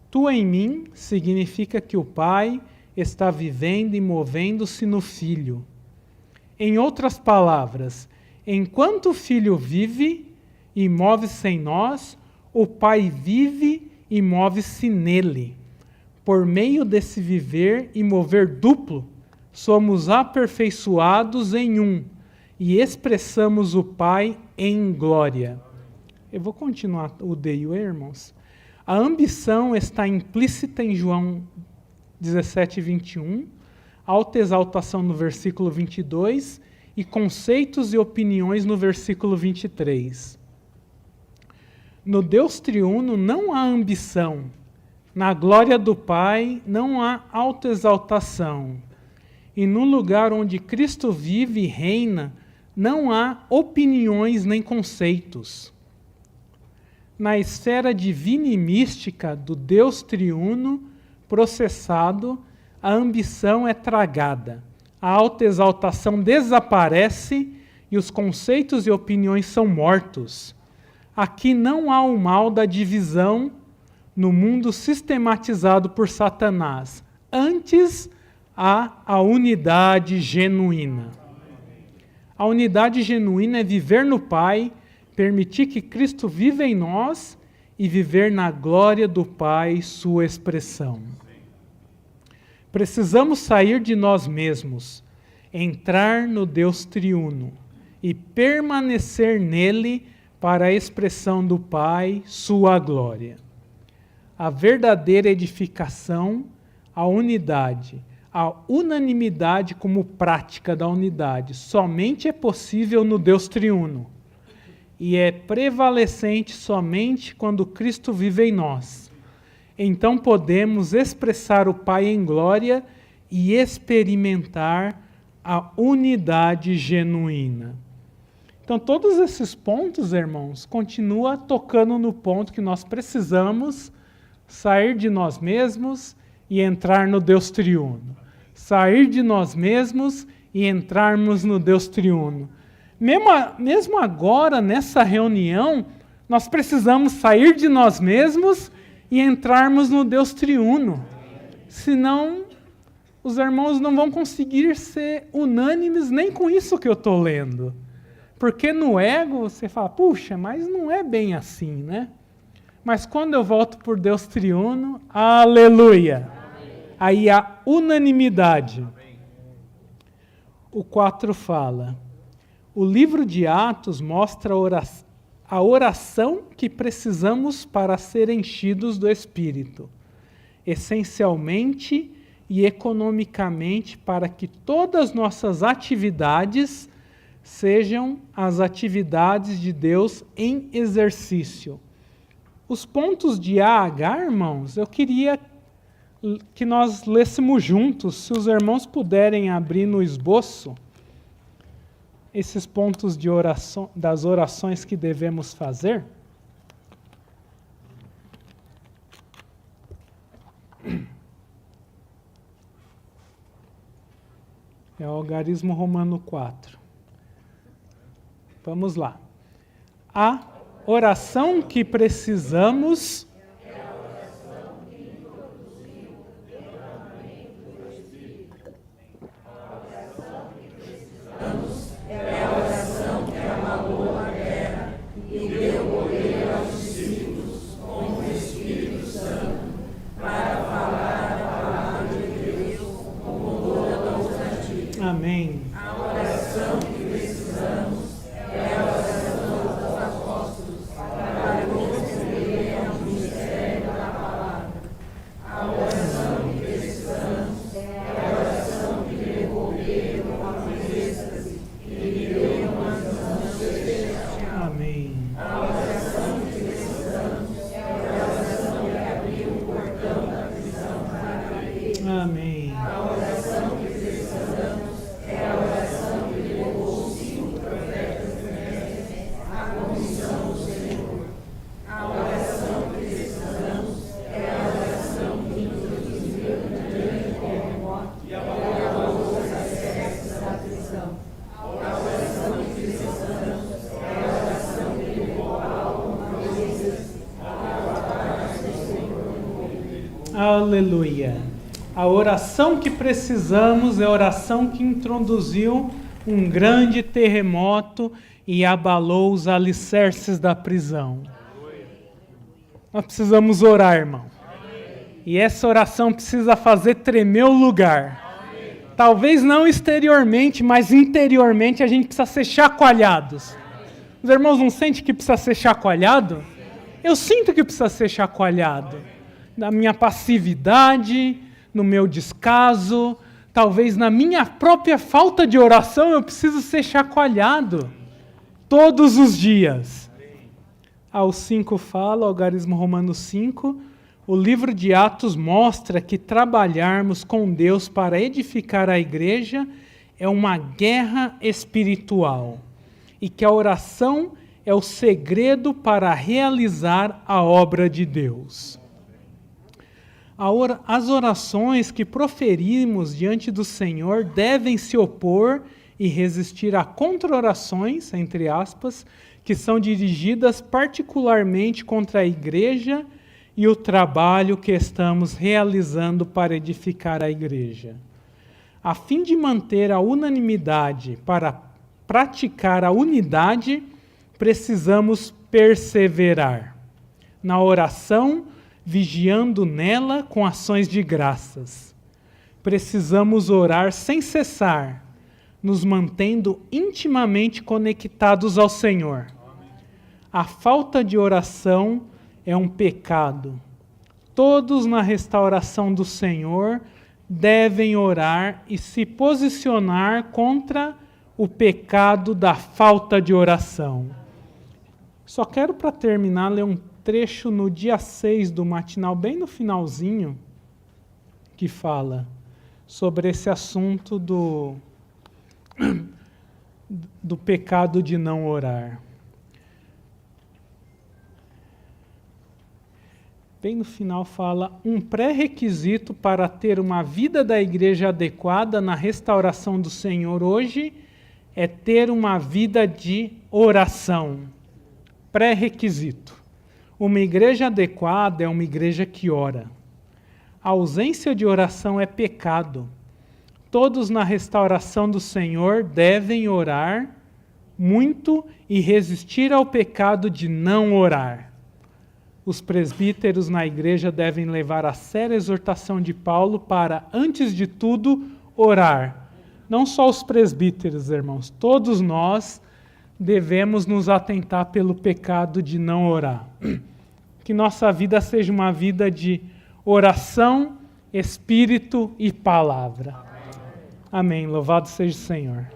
Tu em mim significa que o Pai está vivendo e movendo-se no Filho. Em outras palavras, enquanto o Filho vive e move-se em nós, o Pai vive e move-se nele. Por meio desse viver e mover duplo, somos aperfeiçoados em um e expressamos o Pai em glória. Eu vou continuar o DIU, irmãos. A ambição está implícita em João 17, 21, autoexaltação no versículo 22 e conceitos e opiniões no versículo 23. No Deus triuno não há ambição, na glória do Pai não há autoexaltação, e no lugar onde Cristo vive e reina, não há opiniões nem conceitos. Na esfera divina e mística do Deus triuno processado, a ambição é tragada, a autoexaltação desaparece e os conceitos e opiniões são mortos. Aqui não há o mal da divisão no mundo sistematizado por Satanás. Antes, há a unidade genuína. A unidade genuína é viver no Pai, permitir que Cristo viva em nós e viver na glória do Pai, sua expressão. Precisamos sair de nós mesmos, entrar no Deus triuno e permanecer nele para a expressão do Pai, sua glória. A verdadeira edificação, a unidade, a unanimidade como prática da unidade, somente é possível no Deus triuno. E é prevalecente somente quando Cristo vive em nós. Então podemos expressar o Pai em glória e experimentar a unidade genuína. Então todos esses pontos, irmãos, continuam tocando no ponto que nós precisamos sair de nós mesmos e entrar no Deus triuno. Sair de nós mesmos e entrarmos no Deus triuno. Mesmo agora, nessa reunião, nós precisamos sair de nós mesmos e entrarmos no Deus triuno. Senão, os irmãos não vão conseguir ser unânimes nem com isso que eu estou lendo. Porque no ego você fala, puxa, mas não é bem assim, né? Mas quando eu volto por Deus triuno, aleluia! Aí há unanimidade. O 4 fala, o livro de Atos mostra a oração que precisamos para ser enchidos do Espírito, essencialmente e economicamente para que todas nossas atividades sejam as atividades de Deus em exercício. Os pontos de A a H, irmãos, eu queria que nós lêssemos juntos, se os irmãos puderem abrir no esboço, esses pontos de oração, das orações que devemos fazer. É o algarismo romano 4. Vamos lá. A oração que precisamos Amém. A oração que precisamos é a oração dos apóstolos para receber o mistério da palavra. A oração que precisamos é a oração que devolveram a êxtase e lhe deu uma visão celestial. Amém. A oração que precisamos é a oração que abriu o portão da prisão para a igreja. Amém. A oração que precisamos é a oração que levou os 5 profetas e mestres à comissão do Senhor. A oração que precisamos é a oração que introduziu o grande terremoto e abalou os alicerces da prisão. A oração que precisamos é a oração que levou Paulo a Moisés à parte do Senhor. Aleluia. A oração que precisamos é a oração que introduziu um grande terremoto e abalou os alicerces da prisão. Nós precisamos orar, irmão. E essa oração precisa fazer tremer o lugar. Talvez não exteriormente, mas interiormente a gente precisa ser chacoalhados. Os irmãos não sentem que precisa ser chacoalhado? Eu sinto que precisa ser chacoalhado. Na minha passividade, no meu descaso, talvez na minha própria falta de oração eu preciso ser chacoalhado. Todos os dias. Ao 5 fala, Algarismo Romano 5, o livro de Atos mostra que trabalharmos com Deus para edificar a igreja é uma guerra espiritual e que a oração é o segredo para realizar a obra de Deus. As orações que proferimos diante do Senhor devem se opor e resistir a contra-orações, entre aspas, que são dirigidas particularmente contra a igreja e o trabalho que estamos realizando para edificar a igreja. A fim de manter a unanimidade para praticar a unidade, precisamos perseverar na oração, vigiando nela com ações de graças. Precisamos orar sem cessar, nos mantendo intimamente conectados ao Senhor. A falta de oração é um pecado. Todos na restauração do Senhor devem orar e se posicionar contra o pecado da falta de oração. Só quero, para terminar, ler um trecho no dia 6 do matinal, bem no finalzinho, que fala sobre esse assunto do pecado de não orar. Bem no final fala, um pré-requisito para ter uma vida da igreja adequada na restauração do Senhor hoje é ter uma vida de oração. Pré-requisito. Uma igreja adequada é uma igreja que ora. A ausência de oração é pecado. Todos na restauração do Senhor devem orar muito e resistir ao pecado de não orar. Os presbíteros na igreja devem levar a sério a exortação de Paulo para, antes de tudo, orar. Não só os presbíteros, irmãos, todos nós devemos nos atentar pelo pecado de não orar. Que nossa vida seja uma vida de oração, espírito e palavra. Amém. Louvado seja o Senhor.